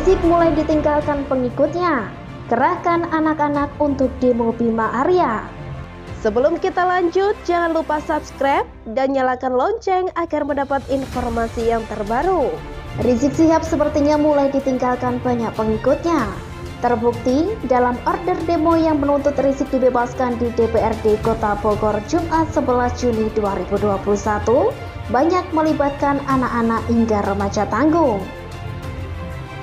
Rizik mulai ditinggalkan pengikutnya. Kerahkan anak-anak untuk demo Bima Arya. Sebelum kita lanjut, jangan lupa subscribe dan nyalakan lonceng agar mendapat informasi yang terbaru. Rizik Syihab sepertinya mulai ditinggalkan banyak pengikutnya. Terbukti dalam order demo yang menuntut Rizik dibebaskan di DPRD Kota Bogor Jumat 11 Juni 2021 banyak melibatkan anak-anak hingga remaja tanggung.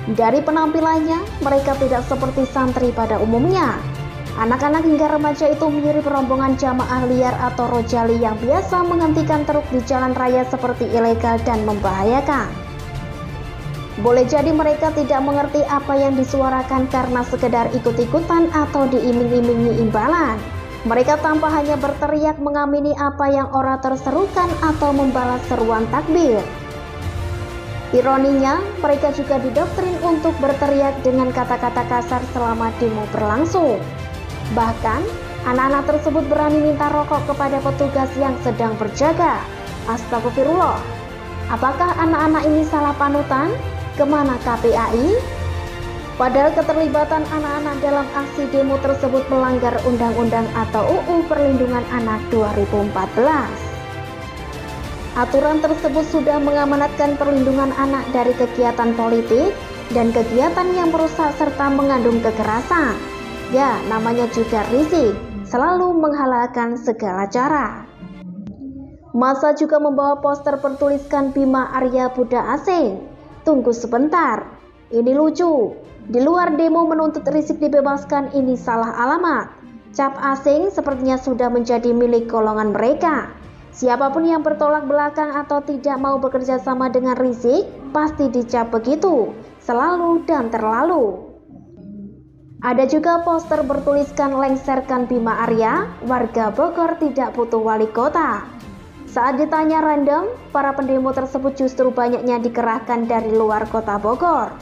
Dari penampilannya, mereka tidak seperti santri pada umumnya. Anak-anak hingga remaja itu mirip rombongan jamaah liar atau rojali yang biasa menghentikan truk di jalan raya seperti ilegal dan membahayakan. Boleh jadi mereka tidak mengerti apa yang disuarakan karena sekedar ikut-ikutan atau diiming-imingi imbalan. Mereka tanpa hanya berteriak mengamini apa yang orator serukan atau membalas seruan takbir. Ironinya, mereka juga didoktrin untuk berteriak dengan kata-kata kasar selama demo berlangsung. Bahkan, anak-anak tersebut berani minta rokok kepada petugas yang sedang berjaga. Astagfirullah. Apakah anak-anak ini salah panutan? Kemana KPAI? Padahal keterlibatan anak-anak dalam aksi demo tersebut melanggar Undang-Undang atau UU Perlindungan Anak 2014. Aturan tersebut sudah mengamanatkan perlindungan anak dari kegiatan politik dan kegiatan yang merusak serta mengandung kekerasan. Ya, namanya juga Rizik, selalu menghalalkan segala cara. Massa juga membawa poster bertuliskan Bima Arya budak asing. Tunggu sebentar, ini lucu. Di luar demo menuntut Rizik dibebaskan ini salah alamat. Cap asing sepertinya sudah menjadi milik golongan mereka. Siapapun yang bertolak belakang atau tidak mau bekerja sama dengan Rizik pasti dicap begitu, selalu dan terlalu. Ada juga poster bertuliskan lengserkan Bima Arya, warga Bogor tidak butuh wali kota. Saat ditanya random, para pendemo tersebut justru banyaknya dikerahkan dari luar kota Bogor.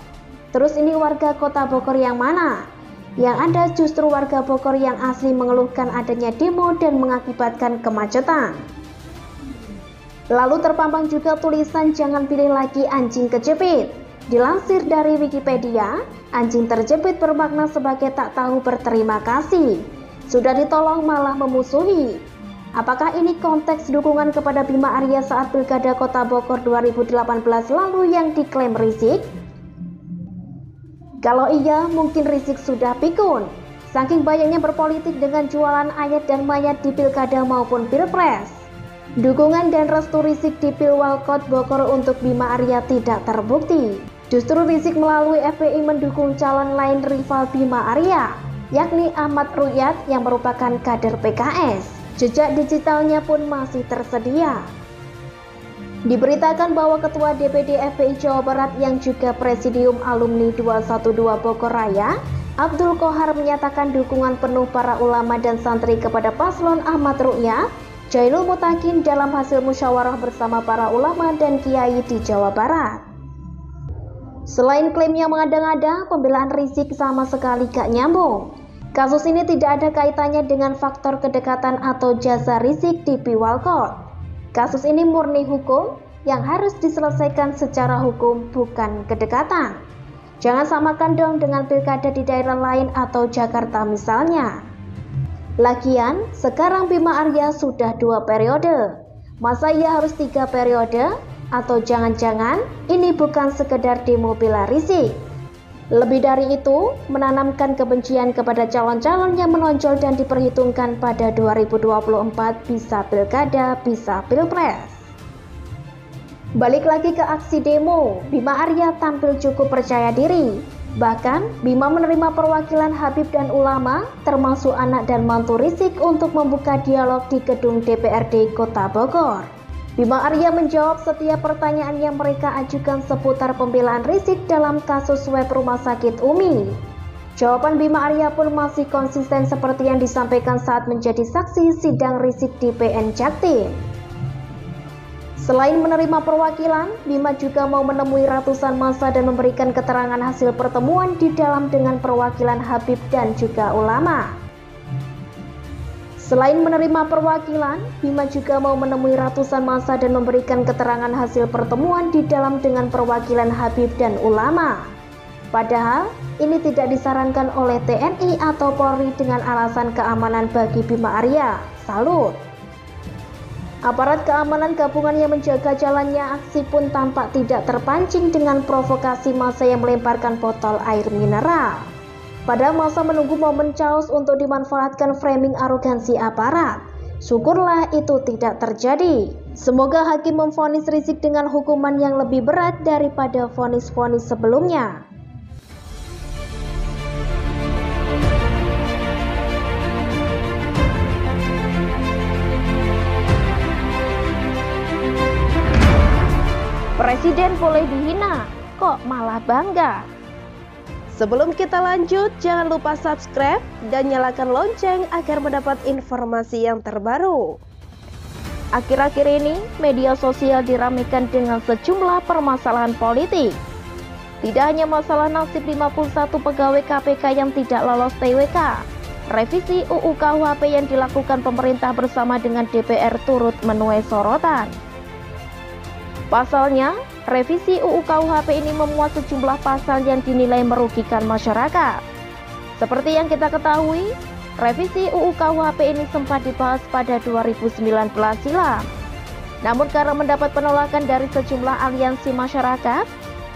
Terus ini warga kota Bogor yang mana? Yang ada justru warga Bogor yang asli mengeluhkan adanya demo dan mengakibatkan kemacetan. Lalu terpampang juga tulisan jangan pilih lagi anjing kejepit. Dilansir dari Wikipedia, anjing terjepit bermakna sebagai tak tahu berterima kasih. Sudah ditolong malah memusuhi. Apakah ini konteks dukungan kepada Bima Arya saat Pilkada Kota Bogor 2018 lalu yang diklaim Rizik? Kalau iya, mungkin Rizik sudah pikun. Saking banyaknya berpolitik dengan jualan ayat dan mayat di Pilkada maupun Pilpres. Dukungan dan restu Rizik di Pilwalkot Bogor untuk Bima Arya tidak terbukti. Justru Rizik melalui FPI mendukung calon lain rival Bima Arya, yakni Ahmad Rukyat yang merupakan kader PKS. Jejak digitalnya pun masih tersedia. Diberitakan bahwa Ketua DPD FPI Jawa Barat yang juga Presidium Alumni 212 Bogor Raya, Abdul Kohar menyatakan dukungan penuh para ulama dan santri kepada paslon Ahmad Rukyat, Jailul Mutakin dalam hasil musyawarah bersama para ulama dan kiai di Jawa Barat. Selain klaim yang mengada-ngada, pembelaan Rizik sama sekali gak nyambung. Kasus ini tidak ada kaitannya dengan faktor kedekatan atau jasa Rizik di Pilwalkot. Kasus ini murni hukum yang harus diselesaikan secara hukum, bukan kedekatan. Jangan samakan dong dengan pilkada di daerah lain atau Jakarta misalnya. Lagian, sekarang Bima Arya sudah 2 periode. Masa ia harus 3 periode? Atau jangan-jangan ini bukan sekedar demo bela Rizik? Lebih dari itu, menanamkan kebencian kepada calon-calon yang menonjol dan diperhitungkan pada 2024 bisa pilkada, bisa pilpres. Balik lagi ke aksi demo, Bima Arya tampil cukup percaya diri. Bahkan, Bima menerima perwakilan Habib dan ulama, termasuk anak dan mantu Rizik untuk membuka dialog di gedung DPRD Kota Bogor. Bima Arya menjawab setiap pertanyaan yang mereka ajukan seputar pembelaan Rizik dalam kasus web Rumah Sakit Umi. Jawaban Bima Arya pun masih konsisten seperti yang disampaikan saat menjadi saksi sidang Rizik di PN Jaktim. Selain menerima perwakilan, Bima juga mau menemui ratusan massa dan memberikan keterangan hasil pertemuan di dalam dengan perwakilan Habib dan juga ulama. Selain menerima perwakilan, Bima juga mau menemui ratusan massa dan memberikan keterangan hasil pertemuan di dalam dengan perwakilan Habib dan ulama. Padahal, ini tidak disarankan oleh TNI atau Polri dengan alasan keamanan bagi Bima Arya. Salut! Aparat keamanan gabungan yang menjaga jalannya aksi pun tampak tidak terpancing dengan provokasi massa yang melemparkan botol air mineral. Pada masa menunggu momen chaos untuk dimanfaatkan framing arogansi aparat. Syukurlah itu tidak terjadi. Semoga hakim memvonis Rizik dengan hukuman yang lebih berat daripada vonis-vonis sebelumnya. Presiden boleh dihina, kok malah bangga? Sebelum kita lanjut, jangan lupa subscribe dan nyalakan lonceng agar mendapat informasi yang terbaru. Akhir-akhir ini, media sosial diramaikan dengan sejumlah permasalahan politik. Tidak hanya masalah nasib 51 pegawai KPK yang tidak lolos TWK, revisi UU KUHP yang dilakukan pemerintah bersama dengan DPR turut menuai sorotan. Pasalnya, revisi UU KUHP ini memuat sejumlah pasal yang dinilai merugikan masyarakat. Seperti yang kita ketahui, revisi UU KUHP ini sempat dibahas pada 2019 silam. Namun karena mendapat penolakan dari sejumlah aliansi masyarakat,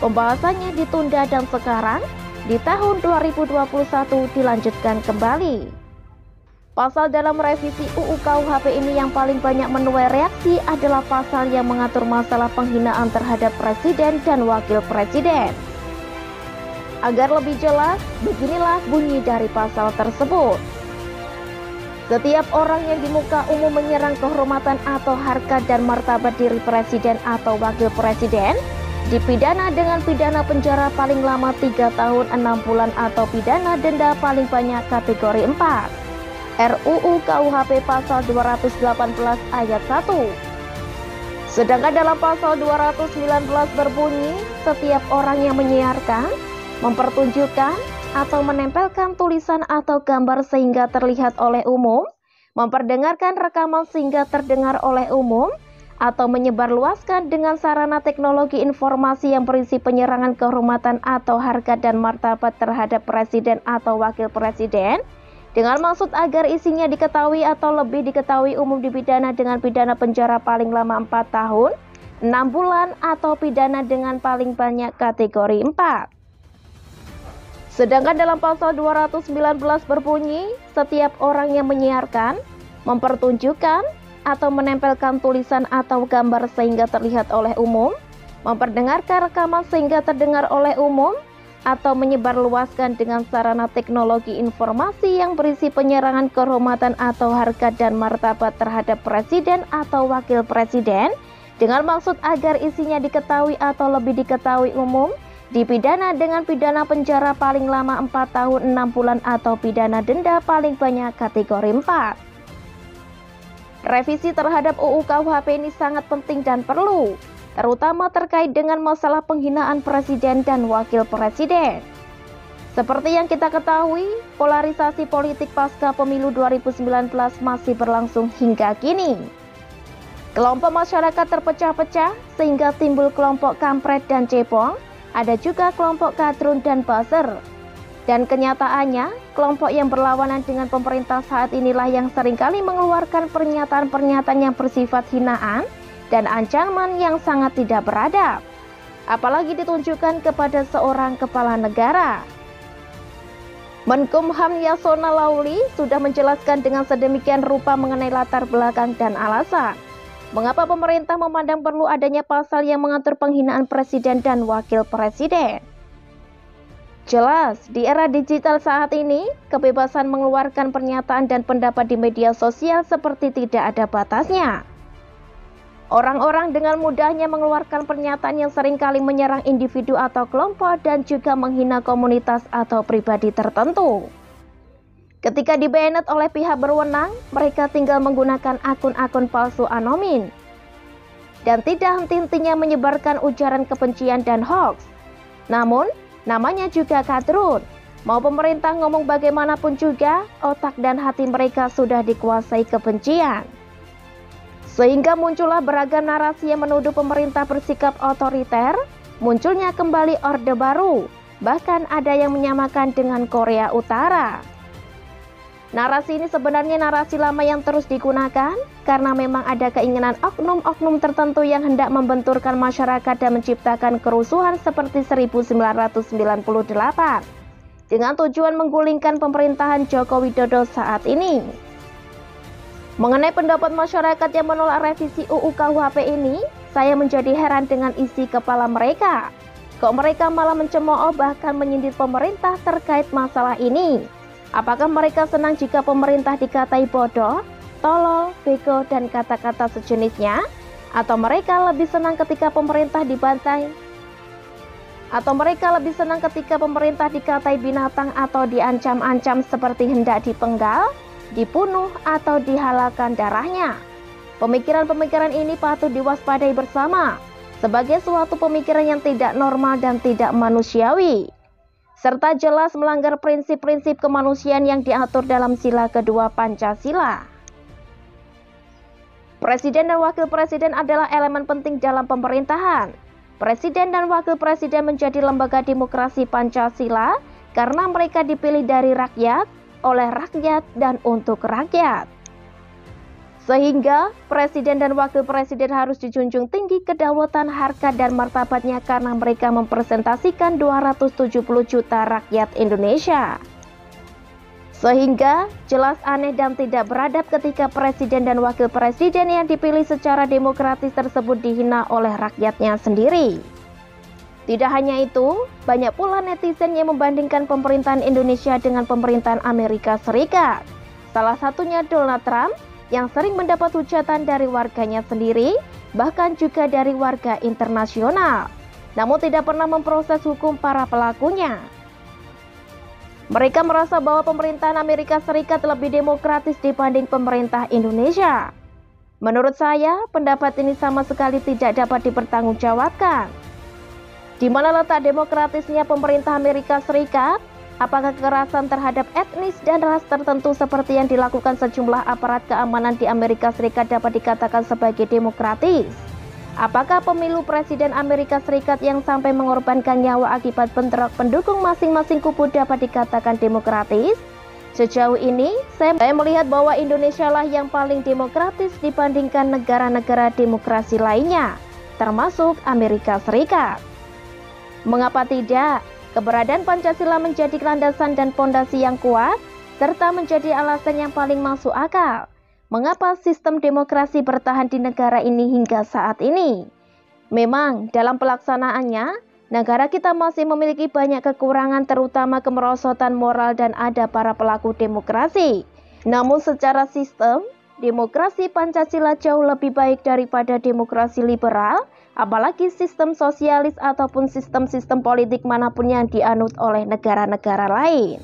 pembahasannya ditunda dan sekarang, di tahun 2021 dilanjutkan kembali. Pasal dalam revisi UU KUHP ini yang paling banyak menuai reaksi adalah pasal yang mengatur masalah penghinaan terhadap presiden dan wakil presiden. Agar lebih jelas, beginilah bunyi dari pasal tersebut. Setiap orang yang di muka umum menyerang kehormatan atau harkat dan martabat diri presiden atau wakil presiden, dipidana dengan pidana penjara paling lama 3 tahun 6 bulan atau pidana denda paling banyak kategori 4. RUU KUHP pasal 218 ayat 1. Sedangkan dalam pasal 219 berbunyi, setiap orang yang menyiarkan, mempertunjukkan, atau menempelkan tulisan atau gambar sehingga terlihat oleh umum, memperdengarkan rekaman sehingga terdengar oleh umum, atau menyebarluaskan dengan sarana teknologi informasi yang berisi penyerangan kehormatan atau harkat dan martabat terhadap presiden atau wakil presiden, dengan maksud agar isinya diketahui atau lebih diketahui umum dipidana dengan pidana penjara paling lama 4 tahun, 6 bulan atau pidana dengan paling banyak kategori 4. Sedangkan dalam pasal 219 berbunyi, setiap orang yang menyiarkan, mempertunjukkan, atau menempelkan tulisan atau gambar sehingga terlihat oleh umum, memperdengarkan rekaman sehingga terdengar oleh umum, atau menyebarluaskan dengan sarana teknologi informasi yang berisi penyerangan kehormatan atau harkat dan martabat terhadap presiden atau wakil presiden dengan maksud agar isinya diketahui atau lebih diketahui umum, dipidana dengan pidana penjara paling lama 4 tahun 6 bulan atau pidana denda paling banyak kategori 4. Revisi terhadap UU KUHP ini sangat penting dan perlu, terutama terkait dengan masalah penghinaan presiden dan wakil presiden. Seperti yang kita ketahui, polarisasi politik pasca pemilu 2019 masih berlangsung hingga kini. Kelompok masyarakat terpecah-pecah sehingga timbul kelompok kampret dan cepong, ada juga kelompok kadrun dan buzzer. Dan kenyataannya, kelompok yang berlawanan dengan pemerintah saat inilah yang seringkali mengeluarkan pernyataan-pernyataan yang bersifat hinaan dan ancaman yang sangat tidak beradab, apalagi ditunjukkan kepada seorang kepala negara. Menkumham Yasona Lauli sudah menjelaskan dengan sedemikian rupa mengenai latar belakang dan alasan mengapa pemerintah memandang perlu adanya pasal yang mengatur penghinaan presiden dan wakil presiden. Jelas, di era digital saat ini, kebebasan mengeluarkan pernyataan dan pendapat di media sosial seperti tidak ada batasnya. Orang-orang dengan mudahnya mengeluarkan pernyataan yang seringkali menyerang individu atau kelompok dan juga menghina komunitas atau pribadi tertentu. Ketika di-banned oleh pihak berwenang, mereka tinggal menggunakan akun-akun palsu anonim dan tidak henti-hentinya menyebarkan ujaran kebencian dan hoax. Namun, namanya juga kadrun. Mau pemerintah ngomong bagaimanapun juga, otak dan hati mereka sudah dikuasai kebencian. Sehingga muncullah beragam narasi yang menuduh pemerintah bersikap otoriter, munculnya kembali Orde Baru, Bahkan ada yang menyamakan dengan Korea Utara. Narasi ini sebenarnya narasi lama yang terus digunakan karena memang ada keinginan oknum-oknum tertentu yang hendak membenturkan masyarakat dan menciptakan kerusuhan seperti 1998 dengan tujuan menggulingkan pemerintahan Joko Widodo saat ini. Mengenai pendapat masyarakat yang menolak revisi UU KUHP ini, saya menjadi heran dengan isi kepala mereka. Kok mereka malah mencemooh bahkan menyindir pemerintah terkait masalah ini? Apakah mereka senang jika pemerintah dikatai bodoh, tolol, bego, dan kata-kata sejenisnya? Atau mereka lebih senang ketika pemerintah dibantai? Atau mereka lebih senang ketika pemerintah dikatai binatang atau diancam-ancam seperti hendak dipenggal, dibunuh, atau dihalalkan darahnya? Pemikiran-pemikiran ini patut diwaspadai bersama sebagai suatu pemikiran yang tidak normal dan tidak manusiawi, serta jelas melanggar prinsip-prinsip kemanusiaan yang diatur dalam sila kedua Pancasila. Presiden dan Wakil Presiden adalah elemen penting dalam pemerintahan. Presiden dan Wakil Presiden menjadi lembaga demokrasi Pancasila karena mereka dipilih dari rakyat, oleh rakyat, dan untuk rakyat. Sehingga Presiden dan Wakil Presiden harus dijunjung tinggi kedaulatan harkat dan martabatnya karena mereka mempresentasikan 270 juta rakyat Indonesia. Sehingga jelas aneh dan tidak beradab ketika Presiden dan Wakil Presiden yang dipilih secara demokratis tersebut dihina oleh rakyatnya sendiri. Tidak hanya itu, banyak pula netizen yang membandingkan pemerintahan Indonesia dengan pemerintahan Amerika Serikat. Salah satunya Donald Trump, yang sering mendapat hujatan dari warganya sendiri, bahkan juga dari warga internasional, namun tidak pernah memproses hukum para pelakunya. Mereka merasa bahwa pemerintahan Amerika Serikat lebih demokratis dibanding pemerintah Indonesia. Menurut saya, pendapat ini sama sekali tidak dapat dipertanggungjawabkan. Di mana letak demokratisnya pemerintah Amerika Serikat? Apakah kekerasan terhadap etnis dan ras tertentu seperti yang dilakukan sejumlah aparat keamanan di Amerika Serikat dapat dikatakan sebagai demokratis? Apakah pemilu Presiden Amerika Serikat yang sampai mengorbankan nyawa akibat bentrok pendukung masing-masing kubu dapat dikatakan demokratis? Sejauh ini, saya melihat bahwa Indonesia lah yang paling demokratis dibandingkan negara-negara demokrasi lainnya, termasuk Amerika Serikat. Mengapa tidak? Keberadaan Pancasila menjadi landasan dan pondasi yang kuat, serta menjadi alasan yang paling masuk akal. Mengapa sistem demokrasi bertahan di negara ini hingga saat ini? Memang dalam pelaksanaannya, negara kita masih memiliki banyak kekurangan terutama kemerosotan moral dan ada para pelaku demokrasi. Namun secara sistem, demokrasi Pancasila jauh lebih baik daripada demokrasi liberal, apalagi sistem sosialis ataupun sistem-sistem politik manapun yang dianut oleh negara-negara lain.